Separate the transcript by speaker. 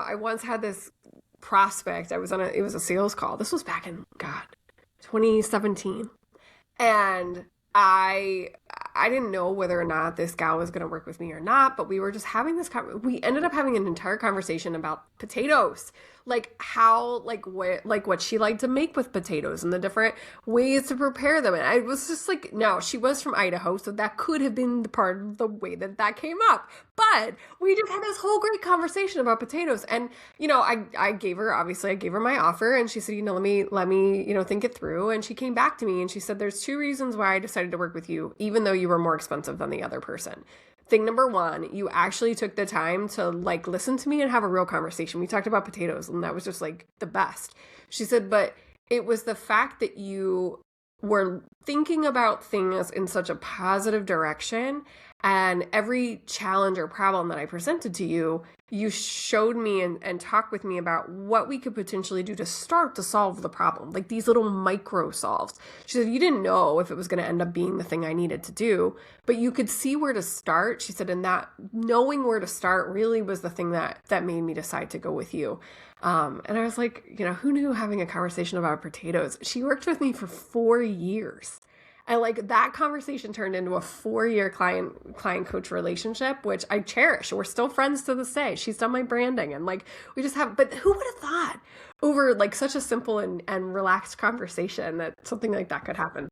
Speaker 1: I once had this prospect. It was a sales call. This was back in, God, 2017. And I didn't know whether or not this gal was going to work with me or not, but we were just having we ended up having an entire conversation about potatoes, like how, what she liked to make with potatoes and the different ways to prepare them. And I was just like, no, she was from Idaho, so that could have been the part of the way that came up. But we just had this whole great conversation about potatoes. And, I gave her my offer, and she said, let me, think it through. And she came back to me and she said, there's two reasons why I decided to work with you, even though you were more expensive than the other person. Thing number one, you actually took the time to listen to me and have a real conversation. We talked about potatoes, and that was just the best. She said, but it was the fact that you were thinking about things in such a positive direction, and every challenge or problem that I presented to you, you showed me and talked with me about what we could potentially do to start to solve the problem, like these little micro solves. She said, you didn't know if it was going to end up being the thing I needed to do, but you could see where to start. She said, and that knowing where to start really was the thing that made me decide to go with you. And I was like, who knew having a conversation about potatoes? She worked with me for 4 years. And that conversation turned into a 4-year client coach relationship, which I cherish. We're still friends to this day. She's done my branding, and we just have, but who would have thought over such a simple and relaxed conversation that something like that could happen?